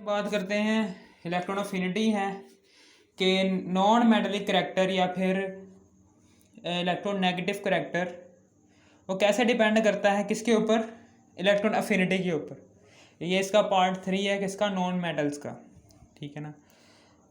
बात करते हैं इलेक्ट्रॉन अफिनिटी है कि नॉन मेटालिक करैक्टर या फिर इलेक्ट्रॉन नेगेटिव करैक्टर वो कैसे डिपेंड करता है किसके ऊपर, इलेक्ट्रॉन अफिनिटी के ऊपर। ये इसका पार्ट 3 है किसका, नॉन मेटल्स का। ठीक है ना।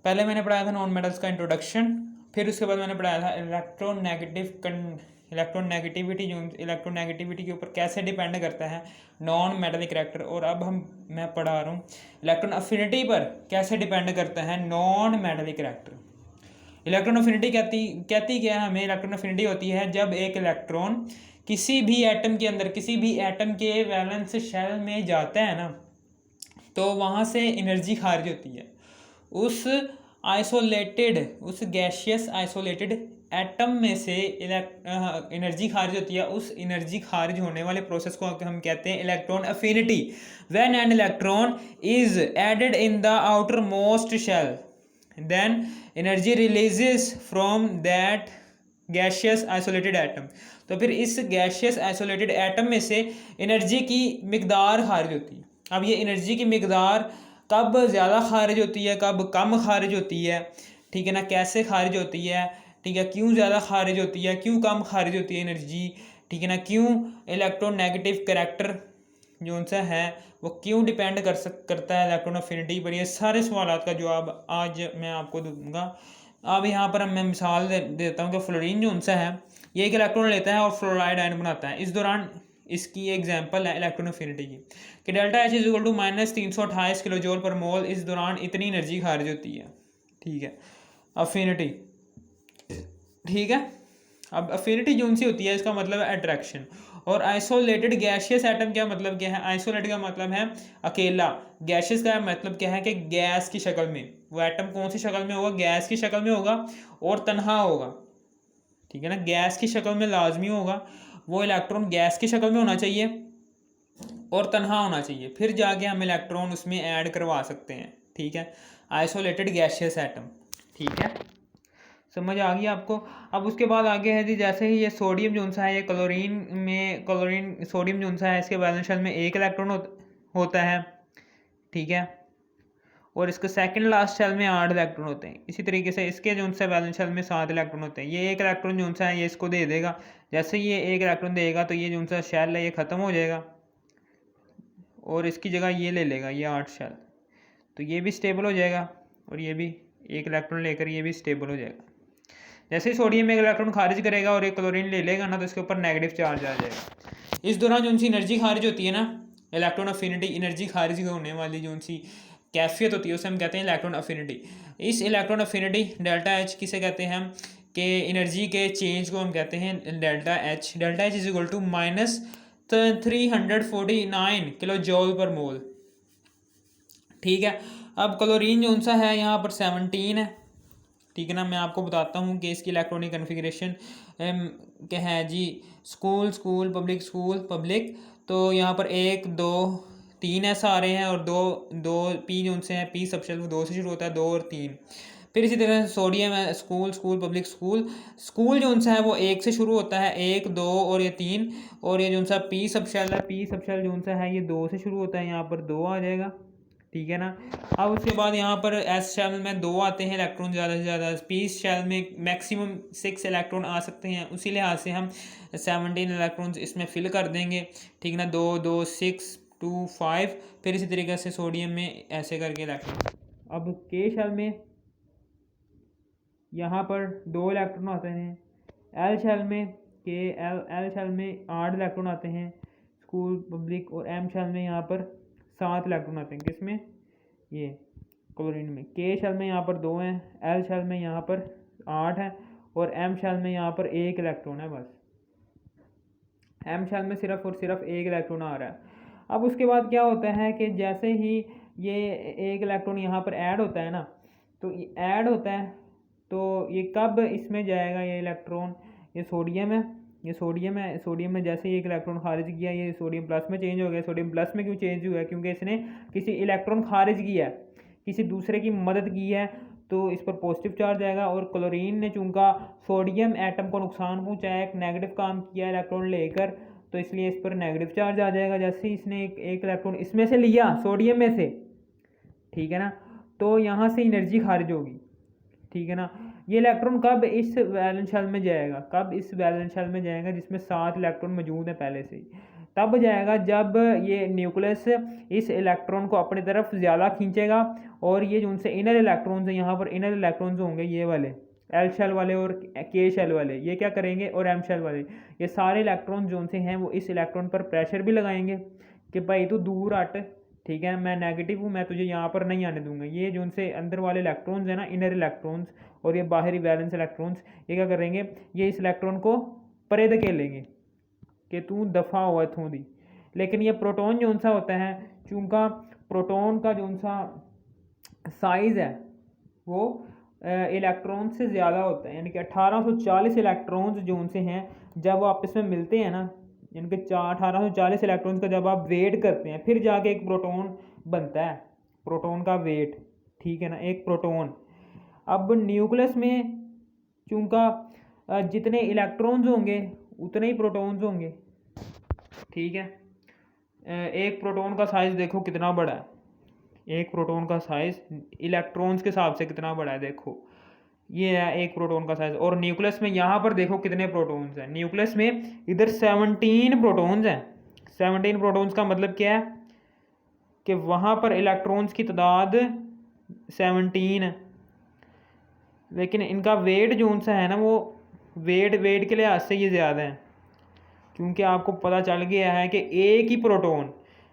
पहले मैंने पढ़ाया था नॉन मेटल्स का इंट्रोडक्शन, फिर उसके बाद मैंने पढ़ाया था इलेक्ट्रॉन नेगेटिविटी, जो इलेक्ट्रॉन नेगेटिविटी के ऊपर कैसे डिपेंड करता है नॉन मेटालिक करैक्टर। और अब मैं पढ़ा रहा हूँ इलेक्ट्रॉन अफिनिटी पर कैसे डिपेंड करता है non metallic character. Electron affinity कहती क्या है हमें, इलेक्ट्रॉन अफिनिटी होती है जब एक इलेक्ट्रॉन किसी भी एटम के अंदर, किसी भी एटम के वैलेंस शेल में जाता है ना, तो वहाँ से एनर्जी खारिज होती है। उस गैशियस आइसोलेटेड एटम में से एनर्जी खारिज होती है। उस एनर्जी खारिज होने वाले प्रोसेस को हम कहते हैं electron affinity. When an electron is added in the outermost shell, then energy releases from that gaseous isolated atom. तो फिर इस गैशियस आइसोलेटेड एटम में से एनर्जी की मिकदार खारिज होती है। अब ये एनर्जी की मिकदार कब ज़्यादा खारिज होती है, कब कम खारिज होती है, ठीक है ना, कैसे खारिज होती है, ठीक है, क्यों ज़्यादा खारिज होती है, क्यों कम खारिज होती है एनर्जी, ठीक है ना, क्यों इलेक्ट्रॉन नेगेटिव करैक्टर जो उनसे है वो क्यों डिपेंड करता है इलेक्ट्रॉन अफिनिटी पर। ये सारे सवाल का जवाब आज मैं आपको दूंगा। अब यहाँ पर मैं मिसाल देता हूँ कि फ्लोरीन जो उनसे है ये एक इलेक्ट्रॉन लेता है और फ्लोराइड आयन बनाता है। इस दौरान इसकी एग्जांपल है इलेक्ट्रॉन अफिनिटी की कि delta h is equal to -328 kilo joule per mole. इस दौरान इतनी एनर्जी खारिज होती है। ठीक है, अफिनिटी। ठीक है, अब अफिनिटी जो सी होती है इसका मतलब है अट्रैक्शन। और आइसोलेटेड गैशियस एटम क्या मतलब क्या है, आइसोलेटेड का मतलब है अकेला, गैशियस का मतलब क्या है कि गैस की शक्ल में। वो एटम कौन सी शक्ल में होगा, गैस की शक्ल में होगा और तन्हा होगा। ठीक है ना, गैस की शक्ल में लाजमी होगा, वो इलेक्ट्रॉन गैस की शक्ल में होना चाहिए और तन्हा होना चाहिए, फिर जाके हम इलेक्ट्रॉन उसमें ऐड करवा सकते हैं। ठीक है, आइसोलेटेड गैशियस एटम। ठीक है, समझ आ गई आपको। अब उसके बाद आगे है जी, जैसे ही ये सोडियम जो सा है, ये क्लोरीन सोडियम जो सा है इसके वैलेंस शेल में एक इलेक्ट्रॉन होता है। ठीक है, और इसके सेकंड लास्ट शेल में 8 इलेक्ट्रॉन होते हैं। इसी तरीके से इसके जो सा वैलेंस शेल में 7 इलेक्ट्रॉन होते हैं। ये एक इलेक्ट्रॉन जो सा है ये इसको दे देगा। जैसे ये एक इलेक्ट्रॉन देगा तो ये जो सा शेल है ये ख़त्म हो जाएगा और इसकी जगह ये ले लेगा, ये 8 शेल, तो ये भी स्टेबल हो जाएगा और ये भी एक इलेक्ट्रॉन लेकर ये भी स्टेबल हो जाएगा। जैसे ही सोडियम एक इलेक्ट्रॉन खारिज करेगा और एक क्लोरीन ले लेगा ना, तो इसके ऊपर नेगेटिव चार्ज आ जाएगा। इस दौरान जो उनकी एनर्जी खारिज होती है ना, इलेक्ट्रॉन अफिनिटी, एनर्जी खारिज होने वाली जो उनकी कैफियत होती है उसे हम कहते हैं इलेक्ट्रॉन अफिनिटी। इस इलेक्ट्रॉन अफिनिटी डेल्टा एच किसे कहते हैं हम, कि एनर्जी के चेंज को हम कहते हैं delta h. Delta h is equal to -349 kilo joule per mole. ठीक है, अब क्लोरीन जो सा है यहाँ पर 17 है। ठीक है ना, मैं आपको बताता हूँ कि इसकी इलेक्ट्रॉनिक कन्फिग्रेशन क्या है जी। स्कूल पब्लिक, तो यहाँ पर 1 2 3 ऐसा आ रहे हैं और दो पी जो उनसे हैं, पी सबशेल वो 2 से शुरू होता है, 2 और 3। फिर इसी तरह सोडियम है, स्कूल पब्लिक स्कूल जो उनसा है वो 1 से शुरू होता है, 1 2 और ये 3। और ये जो उनसा पी सबशेल है, पी सबशेल जो उनसा है ये 2 से शुरू होता है, यहाँ पर 2 आ जाएगा। ठीक है ना। अब उसके बाद यहाँ पर एस शेल में 2 आते हैं इलेक्ट्रॉन ज़्यादा से ज़्यादा, पी शेल में मैक्सिमम 6 इलेक्ट्रॉन आ सकते हैं, उसी लिहाज से हम 17 इलेक्ट्रॉन्स इसमें फिल कर देंगे। ठीक ना, 2 2 6 2 5, फिर इसी तरीके से सोडियम में ऐसे करके इलेक्ट्रॉन। अब के शेल में यहाँ पर 2 इलेक्ट्रॉन आते हैं। एल शेल में एल शेल में 8 इलेक्ट्रॉन आते हैं स्कूल पब्लिक, और एम शेल में यहाँ पर 7 इलेक्ट्रॉन आते हैं। किसमें, ये क्लोरीन में। के शेल में यहाँ पर 2 हैं, एल शेल में यहाँ पर 8 है और एम शेल में यहाँ पर 1 इलेक्ट्रॉन है बस। एम शेल में सिर्फ और सिर्फ 1 इलेक्ट्रॉन आ रहा है। अब उसके बाद क्या होता है कि जैसे ही ये 1 इलेक्ट्रॉन यहाँ पर ऐड होता है ना, तो ये ऐड होता है तो ये कब इसमें जाएगा ये इलेक्ट्रॉन, ये सोडियम है, सोडियम में जैसे ही 1 इलेक्ट्रॉन खारिज किया ये सोडियम प्लस में चेंज हो गया। सोडियम प्लस में क्यों चेंज हुआ है, क्योंकि इसने किसी इलेक्ट्रॉन खारिज किया है, किसी दूसरे की मदद की है, तो इस पर पॉजिटिव चार्ज आएगा। और क्लोरीन ने चूंकि सोडियम एटम को नुकसान पहुंचाया, एक नेगेटिव काम किया इलेक्ट्रॉन लेकर, तो इसलिए इस पर नेगेटिव चार्ज आ जाएगा। जैसे ही इसने एक इलेक्ट्रॉन इसमें से लिया, सोडियम में से, ठीक है ना। तो यहाँ से एनर्जी खारिज होगी, ठीक है ना। ये इलेक्ट्रॉन कब इस वैलेंस शेल में जाएगा, कब इस वैलेंस शेल में जाएगा जिसमें 7 इलेक्ट्रॉन मौजूद है पहले से ही, तब जाएगा जब ये न्यूक्लियस इस इलेक्ट्रॉन को अपनी तरफ ज़्यादा खींचेगा और ये जो उनसे इनर इलेक्ट्रॉन्स हैं, यहाँ पर इनर इलेक्ट्रॉन्स होंगे ये वाले एल शेल वाले और के शेल वाले, ये क्या करेंगे, और एम शेल वाले, ये सारे इलेक्ट्रॉन जो उनसे हैं वो इस इलेक्ट्रॉन पर प्रेशर भी लगाएंगे कि भाई तू दूर हट, ठीक है, मैं नेगेटिव हूँ, मैं तुझे यहाँ पर नहीं आने दूंगा। ये जो उनसे अंदर वाले इलेक्ट्रॉन्स हैं ना, इनर इलेक्ट्रॉन्स और ये बाहरी वैलेंस इलेक्ट्रॉन्स, ये क्या करेंगे, ये इस इलेक्ट्रॉन को परे धकेलेंगे कि तू दफ़ा हुआ इथों दी। लेकिन ये प्रोटॉन जो सा होता है, चूँकि प्रोटॉन का जो सा साइज़ है वो इलेक्ट्रॉन से ज़्यादा होता है, यानी कि 1840 इलेक्ट्रॉन्स जो उनसे हैं जब वो आपस में मिलते हैं ना, यानी कि 1840 इलेक्ट्रॉन्स का जब आप वेट करते हैं फिर जाके एक प्रोटॉन बनता है, प्रोटॉन का वेट, ठीक है ना, एक प्रोटॉन। अब न्यूक्लियस में चूँकि जितने इलेक्ट्रॉन्स होंगे उतने ही प्रोटॉन्स होंगे, ठीक है। एक प्रोटॉन का साइज़ देखो कितना बड़ा है, एक प्रोटॉन का साइज़ इलेक्ट्रॉन्स के हिसाब से कितना बड़ा है, देखो ये है एक प्रोटॉन का साइज़। और न्यूक्लियस में यहाँ पर देखो कितने प्रोटॉन्स हैं, न्यूक्लियस में इधर 17 प्रोटॉन्स हैं। 17 प्रोटॉन्स का मतलब क्या है कि वहाँ पर इलेक्ट्रॉन्स की तादाद 17 है, लेकिन इनका वेट जो सा है ना वो वेट के लिहाज से ये ज़्यादा है, क्योंकि आपको पता चल गया है कि एक ही प्रोटॉन,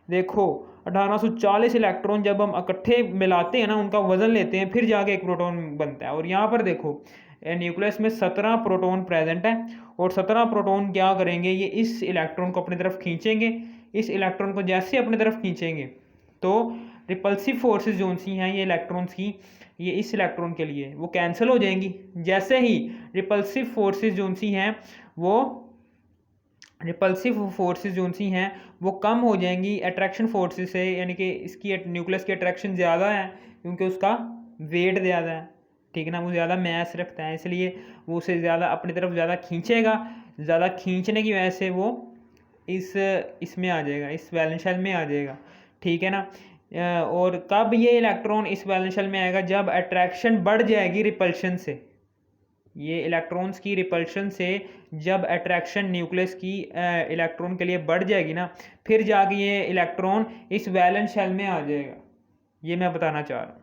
देखो 1840 इलेक्ट्रॉन जब हम इकट्ठे मिलाते हैं ना, उनका वज़न लेते हैं, फिर जाके एक प्रोटॉन बनता है। और यहाँ पर देखो न्यूक्लियस में 17 प्रोटॉन प्रेजेंट है और 17 प्रोटॉन क्या करेंगे, ये इस इलेक्ट्रॉन को अपनी तरफ खींचेंगे। इस इलेक्ट्रॉन को जैसे अपनी तरफ खींचेंगे तो रिपल्सिव फोर्सेस जो सी हैं ये इलेक्ट्रॉन्स की, ये इस इलेक्ट्रॉन के लिए वो कैंसिल हो जाएंगी। जैसे ही रिपल्सिव फोर्सेस जो सी हैं वो रिपल्सिव फोर्सेस जो सी हैं वो कम हो जाएंगी अट्रैक्शन फोर्सेस से, यानी कि इसकी न्यूक्लियस की अट्रैक्शन ज़्यादा है क्योंकि उसका वेट ज़्यादा है, ठीक है ना, वो ज़्यादा मैस रखता है, इसलिए वो उसे ज़्यादा अपनी तरफ ज़्यादा खींचेगा। ज़्यादा खींचने की वजह से वो इसमें आ जाएगा, इस वैलेंस शेल में आ जाएगा, ठीक है ना। और कब ये इलेक्ट्रॉन इस वैलेंस शेल में आएगा, जब अट्रैक्शन बढ़ जाएगी रिपल्शन से, ये इलेक्ट्रॉन्स की रिपल्शन से जब अट्रैक्शन न्यूक्लियस की इलेक्ट्रॉन के लिए बढ़ जाएगी ना, फिर जाके ये इलेक्ट्रॉन इस वैलेंस शेल में आ जाएगा, ये मैं बताना चाह रहा हूँ।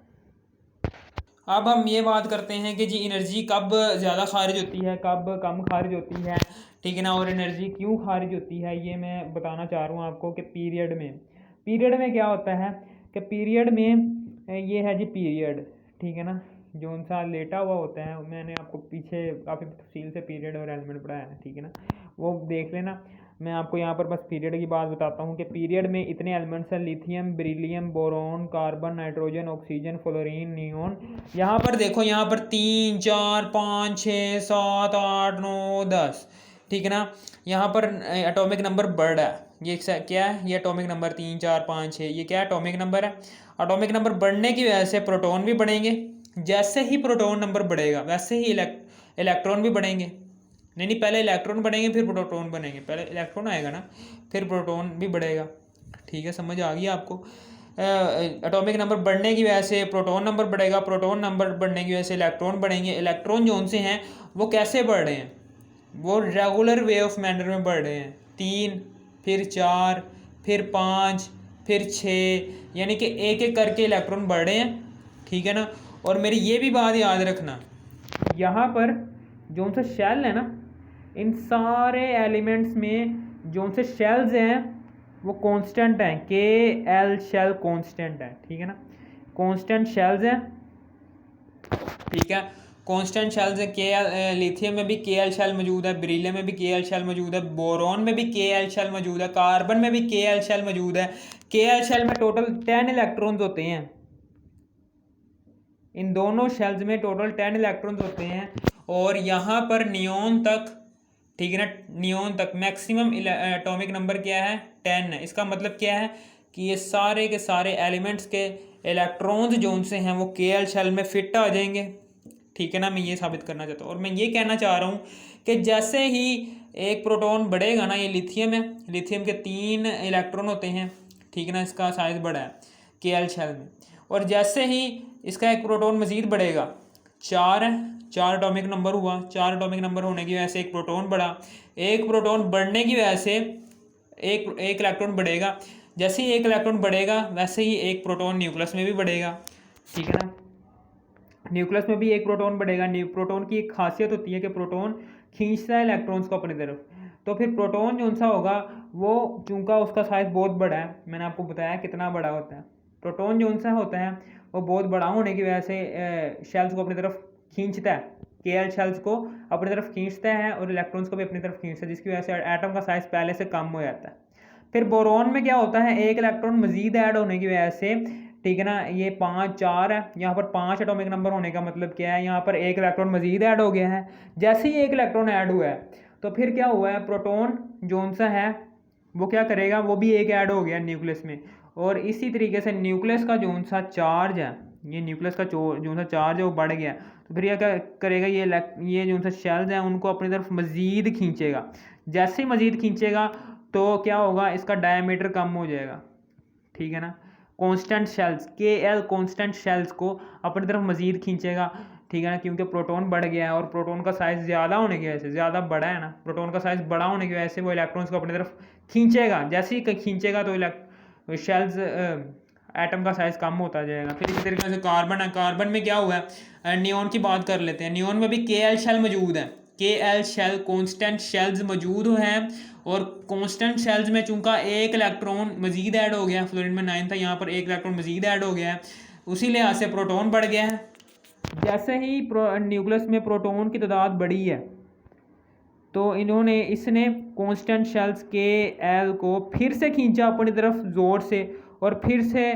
अब हम ये बात करते हैं कि जी एनर्जी कब ज़्यादा खारिज होती है, कब कम खारिज होती है, ठीक है ना, और एनर्जी क्यों खारिज होती है, ये मैं बताना चाह रहा हूँ आपको कि पीरियड में क्या होता है कि पीरियड में ये है जी पीरियड, ठीक है ना, जो उनसा लेटा हुआ होता है, मैंने आपको पीछे काफ़ी तफसील से पीरियड और एलिमेंट पढ़ाया है, ठीक है ना, वो देख लेना। मैं आपको यहाँ पर बस पीरियड की बात बताता हूँ कि पीरियड में इतने एलिमेंट्स हैं, lithium, beryllium, boron, carbon, nitrogen, oxygen, fluorine, neon. यहाँ पर देखो, यहाँ पर 3 4 5 6 7 8 9 10, ठीक है ना, यहाँ पर एटॉमिक नंबर बढ़ है, ये क्या है, ये एटॉमिक नंबर 3 4 5 6, ये क्या एटॉमिक नंबर है। एटॉमिक नंबर बढ़ने की वजह से प्रोटॉन भी बढ़ेंगे, जैसे ही प्रोटॉन नंबर बढ़ेगा वैसे ही इलेक्ट्रॉन भी बढ़ेंगे, नहीं पहले इलेक्ट्रॉन बढ़ेंगे फिर प्रोटॉन बनेंगे, पहले इलेक्ट्रॉन आएगा ना फिर प्रोटॉन भी बढ़ेगा, ठीक है, समझ आ गई आपको। एटॉमिक नंबर बढ़ने की वजह से प्रोटॉन नंबर बढ़ेगा, प्रोटॉन नंबर बढ़ने की वजह से इलेक्ट्रॉन बढ़ेंगे। इलेक्ट्रॉन जो उनसे हैं वो कैसे बढ़ रहे हैं, वो रेगुलर वे ऑफ मैनर में बढ़ रहे हैं, 3 फिर 4 फिर 5 फिर 6, यानी कि एक एक करके इलेक्ट्रॉन बढ़ रहे हैं, ठीक है ना। और मेरी ये भी बात याद रखना, यहाँ पर जो सा शेल है ना, इन सारे एलिमेंट्स में जो से शेल्स हैं वो कांस्टेंट हैं, के एल शेल कांस्टेंट है, ठीक है ना, कांस्टेंट शेल्स हैं, ठीक है, कांस्टेंट शेल्स है। के लिथियम में भी के एल शेल मौजूद है, बेरिलियम में भी के एल शेल मौजूद है, बोरॉन में भी के एल शेल मौजूद है, कार्बन में भी के एल शेल मौजूद है। के एल शेल में टोटल 10 इलेक्ट्रॉन्स होते हैं, इन दोनों शेल्स में टोटल 10 इलेक्ट्रॉन्स होते हैं। और यहाँ पर नियोन तक, ठीक है ना, नियोन तक मैक्सिमम एटॉमिक नंबर क्या है, 10 है। इसका मतलब क्या है कि ये सारे के सारे एलिमेंट्स के इलेक्ट्रॉन्स जो उनसे हैं वो के एल शेल में फिट आ जाएंगे, ठीक है ना, मैं ये साबित करना चाहता हूँ। और मैं ये कहना चाह रहा हूँ कि जैसे ही एक प्रोटॉन बढ़ेगा ना, ये लिथियम है, लिथियम के 3 इलेक्ट्रॉन होते हैं, ठीक है ना, इसका साइज़ बड़ा है के एल शेल में, और जैसे ही इसका एक प्रोटॉन मज़ीद बढ़ेगा, 4 है, 4 एटॉमिक नंबर हुआ, 4 एटॉमिक नंबर होने की वजह से एक प्रोटॉन बढ़ा, एक प्रोटॉन बढ़ने की वजह से एक इलेक्ट्रॉन बढ़ेगा। जैसे ही एक इलेक्ट्रॉन बढ़ेगा वैसे ही एक प्रोटॉन न्यूक्लियस में भी बढ़ेगा, ठीक है ना। न्यूक्लियस में भी एक प्रोटॉन बढ़ेगा। प्रोटॉन की एक खासियत होती है कि प्रोटॉन खींचता है इलेक्ट्रॉन्स को अपनी तरफ। तो फिर प्रोटॉन जो सा होगा वो चूंकि उसका साइज़ बहुत बड़ा है, मैंने आपको बताया कितना बड़ा होता है, प्रोटॉन जो सा होता है वो बहुत बड़ा होने की वजह से शेल्स को अपनी तरफ खींचता है, Kl शेल्स को अपनी तरफ खींचता है और इलेक्ट्रॉन्स को भी अपनी तरफ खींचता है, जिसकी वजह से एटम का साइज़ पहले से कम हो जाता है। फिर बोरॉन में क्या होता है, एक इलेक्ट्रॉन मजीद ऐड होने की वजह से, ठीक है ना, ये 5 4 है, यहाँ पर 5 एटॉमिक नंबर होने का मतलब क्या है, यहाँ पर एक इलेक्ट्रॉन मजीद ऐड हो गया है। जैसे ही एक इलेक्ट्रॉन ऐड हुआ है तो फिर क्या हुआ है, प्रोटॉन जोन सा है वो क्या करेगा, वो भी एक ऐड हो गया न्यूक्लियस में। और इसी तरीके से न्यूक्लियस का जोन सा चार्ज है, ये न्यूक्लियस का जो सा चार्ज है वो बढ़ गया, तो फिर यह क्या करेगा, ये जो सा शेल्स हैं उनको अपनी तरफ मज़ीद खींचेगा। जैसे ही मज़ीद खींचेगा तो क्या होगा, इसका डायमीटर कम हो जाएगा, ठीक है ना। Constant shells Kl constant shells को अपनी तरफ मज़ीद खींचेगा, ठीक है ना, क्योंकि प्रोटॉन बढ़ गया है और प्रोटॉन का साइज़ ज़्यादा होने की वजह से, ज़्यादा बड़ा है ना, प्रोटॉन का साइज़ बड़ा होने की वजह से वो इलेक्ट्रॉन्स को अपनी तरफ खींचेगा। जैसे ही खींचेगा तो शेल्स एटम का साइज़ कम होता जाएगा। फिर इसी तरीके से कार्बन है, कार्बन में क्या हुआ है, नियॉन की बात कर लेते हैं। नियॉन में भी Kl शेल मौजूद है, Kl शेल कांस्टेंट शेल्स मौजूद हैं, और कांस्टेंट शेल्स में चूंकि एक इलेक्ट्रॉन मजीद ऐड हो गया, फ्लोरीन में 9 था, यहाँ पर एक इलेक्ट्रॉन मजीद ऐड हो गया है, उसी लिहाज से प्रोटॉन बढ़ गया है। जैसे ही न्यूक्लियस में प्रोटॉन की तादाद बढ़ी है तो इसने कांस्टेंट शेल्स Kl को फिर से खींचा अपनी तरफ ज़ोर से, और फिर से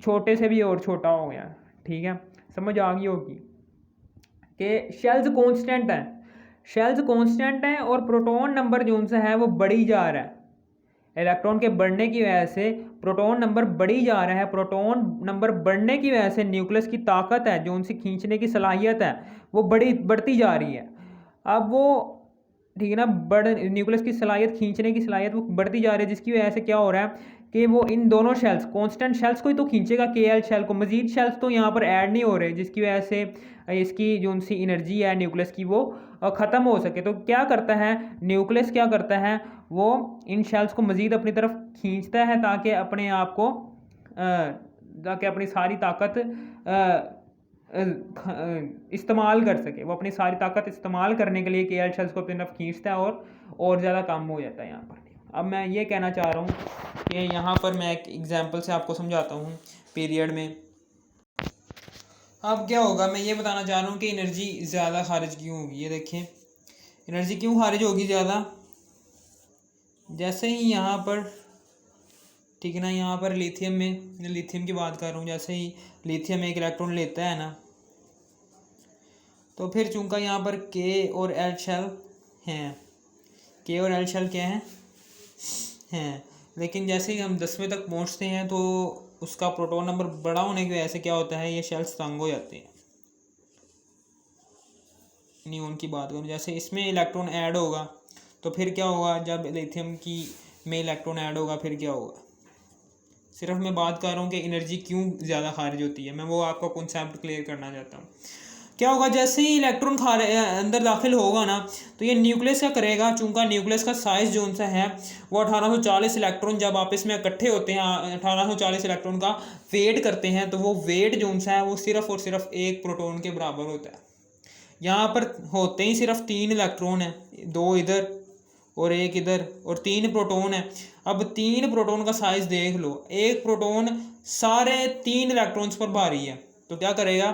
छोटे से भी और छोटा हो गया, ठीक है, समझ आ गई होगी कि शेल्स कांस्टेंट है, शेल्स कांस्टेंट हैं और प्रोटॉन नंबर जो सा है वो बढ़ी जा रहा है। इलेक्ट्रॉन के बढ़ने की वजह से प्रोटॉन नंबर बढ़ी जा रहा है। प्रोटॉन नंबर बढ़ने की वजह से न्यूक्लियस की ताकत है, जो उनसे खींचने की सलाहियत है, वो बढ़ती जा रही है। अब वो, ठीक है ना, न्यूक्लियस की सलाहियत, खींचने की सलाहियत वो बढ़ती जा रही है, जिसकी वजह से क्या हो रहा है कि वो इन दोनों शेल्स, कांस्टेंट शेल्स को ही तो खींचेगा, Kl शेल को, मजीद शेल्स तो यहाँ पर ऐड नहीं हो रहे, जिसकी वजह से इसकी जो उनसी एनर्जी है न्यूक्लियस की वो ख़त्म हो सके। तो क्या करता है न्यूक्लियस, क्या करता है वो इन शेल्स को मज़ीद अपनी तरफ खींचता है ताकि अपने आप को ताकि अपनी सारी ताकत इस्तेमाल कर सके। वो अपनी सारी ताकत इस्तेमाल करने के लिए Kl शेल्स को अपनी तरफ खींचता है और ज़्यादा काम हो जाता है यहाँ पर। अब मैं ये कहना चाह रहा हूँ कि यहाँ पर मैं एक एग्जांपल से आपको समझाता हूँ पीरियड में। अब क्या होगा, मैं ये बताना चाह रहा हूँ कि एनर्जी ज़्यादा खारिज क्यों होगी। ये देखें एनर्जी क्यों खारिज होगी ज़्यादा। जैसे ही यहाँ पर, ठीक है ना, यहाँ पर लिथियम में, लिथियम की बात कर रहा हूँ, जैसे ही लिथियम एक इलेक्ट्रॉन लेता है ना, तो फिर चूंकि यहाँ पर K और L शेल हैं, K और L शेल क्या हैं, लेकिन जैसे ही हम 10वें तक पहुँचते हैं तो उसका प्रोटॉन नंबर बड़ा होने की वजह से क्या होता है, ये शेल्स तंग हो जाते हैं। नियॉन की बात करूँ, जैसे इसमें इलेक्ट्रॉन ऐड होगा तो फिर क्या होगा, जब लिथियम की में इलेक्ट्रॉन ऐड होगा फिर क्या होगा। सिर्फ मैं बात कर रहा हूँ कि एनर्जी क्यों ज़्यादा खारिज होती है, मैं वो आपका कॉन्सेप्ट क्लियर करना चाहता हूँ। क्या होगा, जैसे ही इलेक्ट्रॉन अंदर दाखिल होगा ना, तो ये न्यूक्लियस क्या करेगा, चूंकि न्यूक्लियस का साइज़ जो सा है वो 1840 इलेक्ट्रॉन जब आपस में इकट्ठे होते हैं, 1840 इलेक्ट्रॉन का वेट करते हैं, तो वो वेट जो सा है वो सिर्फ और सिर्फ एक प्रोटॉन के बराबर होता है। यहाँ पर होते ही सिर्फ 3 इलेक्ट्रॉन हैं, 2 इधर और एक इधर, और 3 प्रोटॉन है। अब 3 प्रोटॉन का साइज़ देख लो, एक प्रोटॉन सारे 3 इलेक्ट्रॉन्स पर भारी है, तो क्या करेगा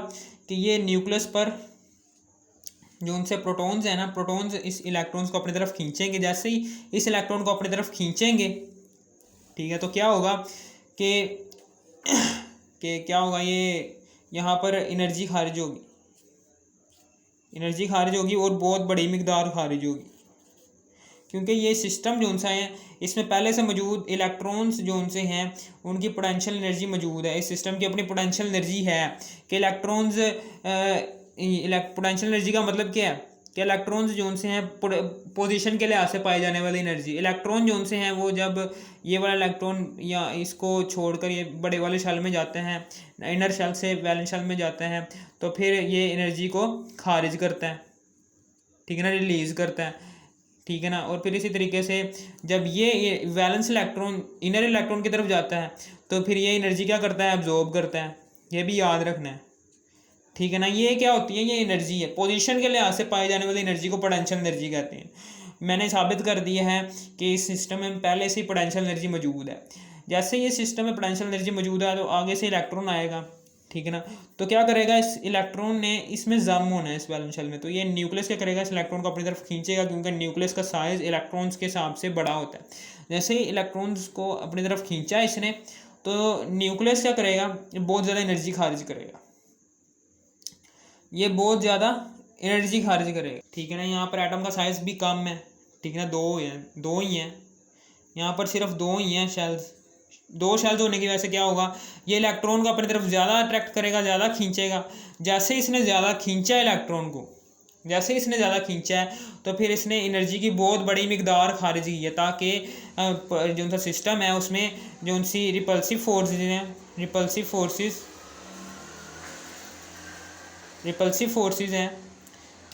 कि ये न्यूक्लियस पर जो उनसे प्रोटॉन्स है ना, प्रोटॉन्स इस इलेक्ट्रॉन्स को अपनी तरफ खींचेंगे। जैसे ही इस इलेक्ट्रॉन को अपनी तरफ खींचेंगे, ठीक है, तो क्या होगा कि क्या होगा, ये यहाँ पर एनर्जी खारिज होगी, एनर्जी खारिज होगी और बहुत बड़ी मिकदार खारिज होगी, क्योंकि ये सिस्टम जो सा है इसमें पहले से मौजूद इलेक्ट्रॉन्स जो उनसे हैं उनकी पोटेंशियल एनर्जी मौजूद है। इस सिस्टम की अपनी पोटेंशियल एनर्जी है कि इलेक्ट्रॉन्स, पोटेंशियल एनर्जी का मतलब क्या है कि इलेक्ट्रॉन्स जो से हैं पोजीशन के लिहाज से पाए जाने वाली एनर्जी, इलेक्ट्रॉन जो से हैं वो जब ये वाला इलेक्ट्रॉन या इसको छोड़कर ये बड़े वाले शेल में जाते हैं, इनर शेल से वैलेंस शेल में जाते हैं, तो फिर ये एनर्जी को खारिज करता है, ठीक है ना, रिलीज़ करता है, ठीक है ना। और फिर इसी तरीके से जब ये वैलेंस इलेक्ट्रॉन इनर इलेक्ट्रॉन की तरफ जाता है तो फिर ये एनर्जी क्या करता है, एब्जॉर्ब करता है। ये भी याद रखना है, ठीक है ना। ये क्या होती है, ये एनर्जी है, पोजीशन के लिहाज से पाई जाने वाली एनर्जी को पोटेंशियल एनर्जी कहते हैं। मैंने साबित कर दिया है कि इस सिस्टम में पहले से ही पोटेंशियल एनर्जी मौजूद है। जैसे ये सिस्टम में पोटेंशियल एनर्जी मौजूद है तो आगे से इलेक्ट्रॉन आएगा, ठीक है ना। तो क्या करेगा, इस इलेक्ट्रॉन ने इसमें जम होना है इस वैलेंस शेल में, तो ये न्यूक्लियस क्या करेगा, इस इलेक्ट्रॉन को अपनी तरफ खींचेगा, क्योंकि न्यूक्लियस का साइज इलेक्ट्रॉन्स के हिसाब से बड़ा होता है। जैसे ही इलेक्ट्रॉन्स को अपनी तरफ खींचा इसने, तो न्यूक्लियस क्या करेगा, बहुत ज़्यादा एनर्जी खारिज करेगा, ये बहुत ज़्यादा एनर्जी खारिज करेगा, ठीक है ना। यहाँ पर एटम का साइज भी कम है, ठीक है ना, दो ही हैं, यहाँ पर सिर्फ दो ही हैं शेल्स। दो शेल्स होने की वजह से क्या होगा, ये इलेक्ट्रॉन को अपनी तरफ ज़्यादा अट्रैक्ट करेगा, ज़्यादा खींचेगा। जैसे इसने ज़्यादा खींचा इलेक्ट्रॉन को, जैसे इसने ज़्यादा खींचा है तो फिर इसने एनर्जी की बहुत बड़ी मिकदार खारिज की है, ताकि जो सा सिस्टम है उसमें जो सी रिपल्सिव फोर्सेज हैं, रिपल्सिव फोर्सेज हैं,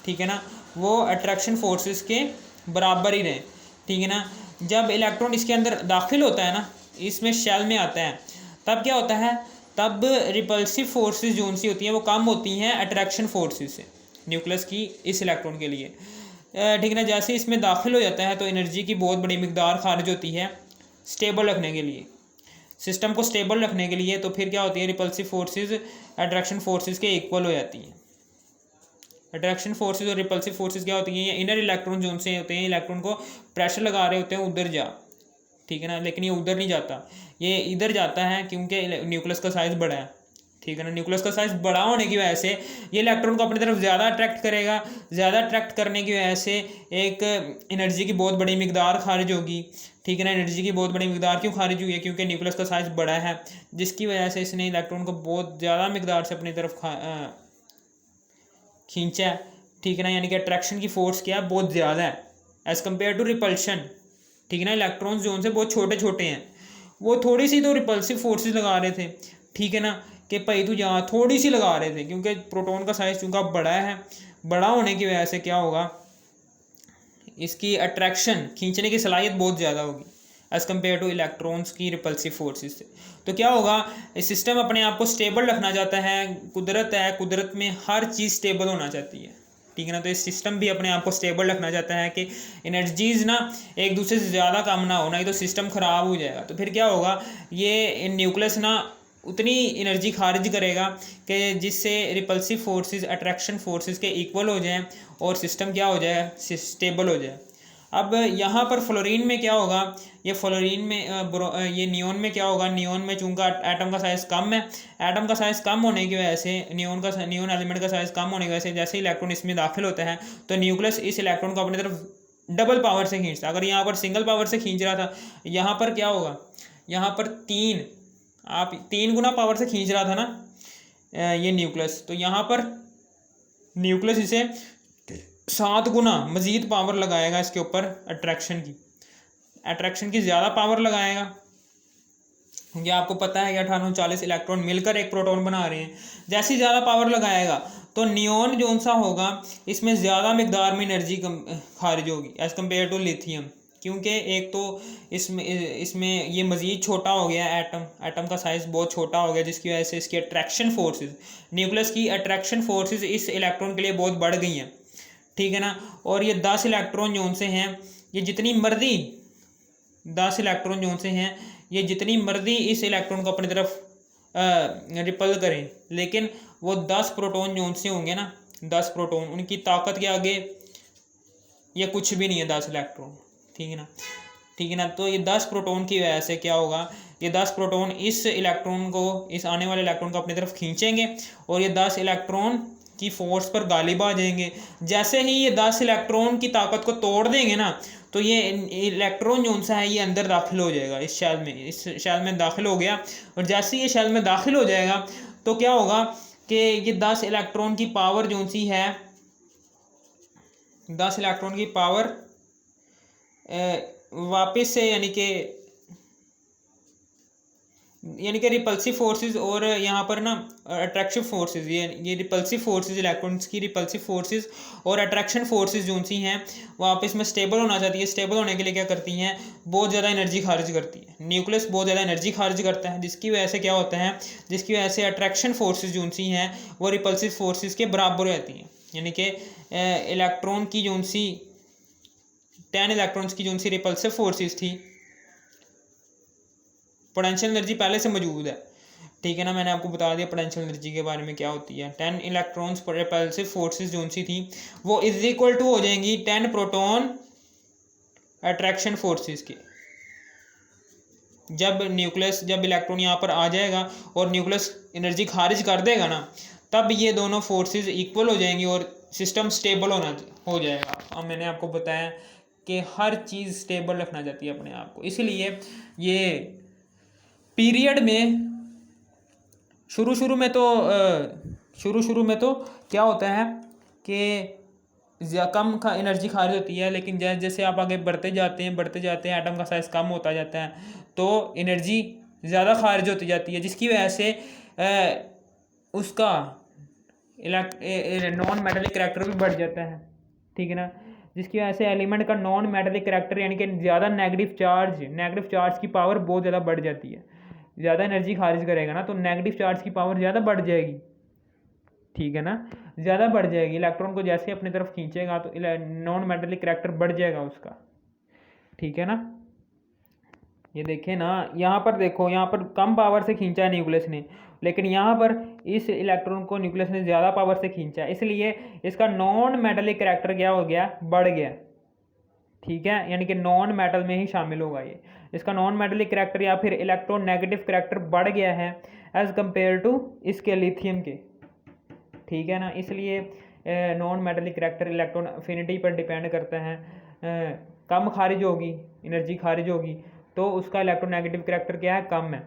ठीक है ना, वो अट्रैक्शन फोर्सेस के बराबर ही रहें, ठीक है ना। जब इलेक्ट्रॉन इसके अंदर दाखिल होता है ना, इसमें शेल में आता है, तब क्या होता है, तब रिपल्सिव फोर्सेस जो सी होती हैं वो कम होती हैं अट्रैक्शन फोर्सेस से न्यूक्लियस की इस इलेक्ट्रॉन के लिए, ठीक है ना। जैसे इसमें दाखिल हो जाता है तो एनर्जी की बहुत बड़ी मिकदार खारिज होती है स्टेबल रखने के लिए, सिस्टम को स्टेबल रखने के लिए। तो फिर क्या होती है, रिपल्सिव फोर्सेस अट्रैक्शन फोर्सेस के इक्वल हो जाती हैं। अट्रैक्शन फोर्सेस और रिपल्सिव फोर्सेस क्या होती हैं, ये इनर इलेक्ट्रॉन जो से होते हैं, इलेक्ट्रॉन को प्रेशर लगा रहे होते हैं उधर जा, ठीक है ना, लेकिन ये उधर नहीं जाता, ये इधर जाता है, क्योंकि न्यूक्लियस का साइज़ बड़ा है, ठीक है ना। न्यूक्लियस का साइज़ बड़ा होने की वजह से ये इलेक्ट्रॉन को अपनी तरफ ज़्यादा अट्रैक्ट करेगा, ज़्यादा अट्रैक्ट करने की वजह से एक एनर्जी की बहुत बड़ी मिकदार खारिज होगी, ठीक है ना। एनर्जी की बहुत बड़ी मिकदार क्यों खारिज हुई है, क्योंकि न्यूक्लियस का साइज़ बड़ा है, जिसकी वजह से इसने इलेक्ट्रॉन को बहुत ज़्यादा मिकदार से अपनी तरफ खींचा है, ठीक है ना। यानी कि अट्रैक्शन की फोर्स क्या है, बहुत ज़्यादा है एज़ कम्पेयर टू रिपल्शन, ठीक है ना। इलेक्ट्रॉन्स जो से बहुत छोटे छोटे हैं, वो थोड़ी सी तो रिपल्सिव फोर्सेस लगा रहे थे, ठीक है ना, कि भाई तू यहाँ थोड़ी सी लगा रहे थे, क्योंकि प्रोटॉन का साइज़ चूँकि बड़ा है, बड़ा होने की वजह से क्या होगा, इसकी अट्रैक्शन खींचने की सलाहियत बहुत ज़्यादा होगी एज़ कम्पेयर टू इलेक्ट्रॉन्स की रिपल्सिव फोर्सेस से। तो क्या होगा, इस सिस्टम अपने आप को स्टेबल रखना चाहता है, कुदरत है, कुदरत में हर चीज़ स्टेबल होना चाहती है, ठीक है ना। तो इस सिस्टम भी अपने आप को स्टेबल रखना चाहता है कि एनर्जीज़ ना एक दूसरे से ज़्यादा कम ना हो, नहीं तो सिस्टम ख़राब हो जाएगा। तो फिर क्या होगा, ये न्यूक्लियस ना उतनी एनर्जी खारिज करेगा कि जिससे रिपल्सिव फोर्सेस अट्रैक्शन फोर्सेस के इक्वल हो जाएं और सिस्टम क्या हो जाए, स्टेबल हो जाए। अब यहाँ पर फ्लोरीन में क्या होगा, ये फ्लोरीन में ये नियोन में क्या होगा, नियोन में चूँकि एटम का साइज़ कम है, एटम का साइज़ कम होने की वजह से नियोन एलिमेंट का साइज़ कम होने की वजह से जैसे ही इलेक्ट्रॉन इसमें दाखिल होता है तो न्यूक्लियस इस इलेक्ट्रॉन को अपनी तरफ डबल पावर से खींचता है। अगर यहाँ पर सिंगल पावर से खींच रहा था, यहाँ पर क्या होगा, यहाँ पर तीन गुना पावर से खींच रहा था ना ये न्यूक्लियस, तो यहाँ पर न्यूक्लियस इसे 7 गुना मज़ीद पावर लगाएगा इसके ऊपर, अट्रैक्शन की ज़्यादा पावर लगाएगा, क्योंकि आपको पता है कि 9840 इलेक्ट्रॉन मिलकर एक प्रोटॉन बना रहे हैं। जैसे ही ज़्यादा पावर लगाएगा तो नियोन जो सा होगा इसमें ज़्यादा मिकदार में एनर्जी खारिज होगी एज़ कम्पेयर टू लिथियम, क्योंकि एक तो इसमें ये मज़ीद छोटा हो गया एटम का साइज़ बहुत छोटा हो गया, जिसकी वजह से इसकी अट्रैक्शन फोर्सेस, न्यूक्लियस की अट्रैक्शन फोर्सेस इस इलेक्ट्रॉन के लिए बहुत बढ़ गई हैं, ठीक है ना। और ये 10 इलेक्ट्रॉन जोन से हैं, ये जितनी मर्जी 10 इलेक्ट्रॉन जोन से हैं, ये जितनी मर्जी इस इलेक्ट्रॉन को अपनी तरफ रिपल करें, लेकिन वो 10 प्रोटॉन जोन से होंगे ना, 10 प्रोटॉन, उनकी ताकत के आगे ये कुछ भी नहीं है 10 इलेक्ट्रॉन, ठीक है ना। तो ये 10 प्रोटॉन की वजह से क्या होगा, ये 10 प्रोटॉन इस इलेक्ट्रॉन को, इस आने वाले इलेक्ट्रॉन को अपनी तरफ खींचेंगे और ये 10 इलेक्ट्रॉन की फोर्स पर गालिब आ जाएंगे। जैसे ही ये 10 इलेक्ट्रॉन की ताकत को तोड़ देंगे ना, तो ये इलेक्ट्रॉन जो सा है ये अंदर दाखिल हो जाएगा इस शेल में दाखिल हो गया। और जैसे ही ये शेल में दाखिल हो जाएगा तो क्या होगा कि ये 10 इलेक्ट्रॉन की पावर जो सी है 10 इलेक्ट्रॉन की पावर वापस से यानी कि रिपल्सिव फोर्सेस और यहाँ पर ना अट्रैक्टिव फोर्सेस, ये रिपल्सिव फोर्सेस, इलेक्ट्रॉन्स की रिपल्सिव फोर्सेस और अट्रैक्शन फोर्सेस जो सी हैं वो आपस में स्टेबल होना चाहती है। स्टेबल होने के लिए क्या करती हैं, बहुत ज़्यादा एनर्जी खारिज करती है। न्यूक्लियस बहुत ज़्यादा एनर्जी खारिज करता है, जिसकी वजह से क्या होता है, जिसकी वजह से अट्रैक्शन फोर्सेस जो सी हैं वो रिपल्सिव फोर्सेस के बराबर रहती हैं। यानी कि इलेक्ट्रॉन की जो सी 10 इलेक्ट्रॉन्स की जो सी रिपल्सिव फोर्सेस थी, पोटेंशियल एनर्जी पहले से मौजूद है, ठीक है ना। मैंने आपको बता दिया पोटेंशियल एनर्जी के बारे में क्या होती है। 10 इलेक्ट्रॉन्स पर रिपल्सिव फोर्सेस जो सी थी वो इज इक्वल टू हो जाएंगी 10 प्रोटॉन अट्रैक्शन फोर्सेस के। जब इलेक्ट्रॉन यहाँ पर आ जाएगा और न्यूक्लियस एनर्जी खारिज कर देगा ना, तब ये दोनों फोर्सेस इक्वल हो जाएंगी और सिस्टम स्टेबल हो जाएगा। अब मैंने आपको बताया कि हर चीज़ स्टेबल रखना चाहती है अपने आप को, इसलिए ये पीरियड में शुरू में तो क्या होता है कि कम का एनर्जी खारिज होती है, लेकिन जैसे जैसे आप आगे बढ़ते जाते हैं एटम का साइज़ कम होता जाता है तो एनर्जी ज़्यादा खारिज होती जाती है, जिसकी वजह से उसका नॉन मेटालिक करैक्टर भी बढ़ जाता है, ठीक है ना। जिसकी वजह से एलिमेंट का नॉन मेटालिक करैक्टर यानी कि ज़्यादा नेगेटिव चार्ज की पावर बहुत ज़्यादा बढ़ जाती है। ज़्यादा एनर्जी खारिज करेगा ना तो नेगेटिव चार्ज की पावर ज़्यादा बढ़ जाएगी, ठीक है ना, ज़्यादा बढ़ जाएगी। इलेक्ट्रॉन को जैसे अपनी तरफ खींचेगा तो नॉन मेटालिक करैक्टर बढ़ जाएगा उसका, ठीक है ना। ये देखें ना, यहाँ पर देखो, यहाँ पर कम पावर से खींचा है न्यूक्लियस ने, लेकिन यहाँ पर इस इलेक्ट्रॉन को न्यूक्लियस ने ज़्यादा पावर से खींचा है, इसलिए इसका नॉन मेटालिक करैक्टर क्या हो गया, बढ़ गया, ठीक है। यानी कि नॉन मेटल में ही शामिल होगा ये। इसका नॉन मेटालिक करैक्टर या फिर इलेक्ट्रॉन नेगेटिव करैक्टर बढ़ गया है एज कंपेयर टू इसके लिथियम के, ठीक है ना। इसलिए non metallic character electron affinity पर डिपेंड करता है। कम खारिज होगी, एनर्जी खारिज होगी तो उसका इलेक्ट्रॉन नेगेटिव करैक्टर क्या है, कम है।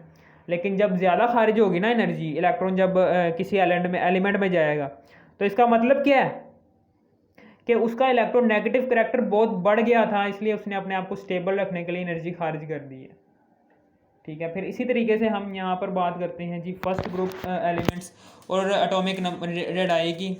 लेकिन जब ज़्यादा खारिज होगी ना एनर्जी, इलेक्ट्रॉन जब किसी एलिमेंट में जाएगा तो इसका मतलब क्या है कि उसका इलेक्ट्रॉन नेगेटिव करैक्टर बहुत बढ़ गया था, इसलिए उसने अपने आप को स्टेबल रखने के लिए एनर्जी खारिज कर दी है, ठीक है। फिर इसी तरीके से हम यहाँ पर बात करते हैं जी फर्स्ट ग्रुप एलिमेंट्स और एटॉमिक नंबर रेडाई की।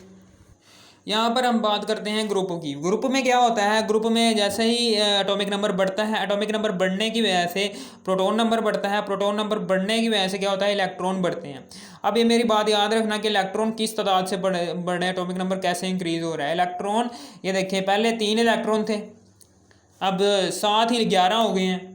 यहाँ पर हम बात करते हैं ग्रुपों की। ग्रुप में क्या होता है, ग्रुप में जैसे ही एटॉमिक नंबर बढ़ता है, एटॉमिक नंबर बढ़ने की वजह से प्रोटॉन नंबर बढ़ता है, प्रोटॉन नंबर बढ़ने की वजह से क्या होता है, इलेक्ट्रॉन बढ़ते हैं। अब ये मेरी बात याद रखना कि इलेक्ट्रॉन किस तादाद से बढ़ रहे हैं, एटॉमिक नंबर कैसे इंक्रीज़ हो रहा है। इलेक्ट्रॉन ये देखिए, पहले 3 इलेक्ट्रॉन थे, अब 7 ही 11 हो गए हैं,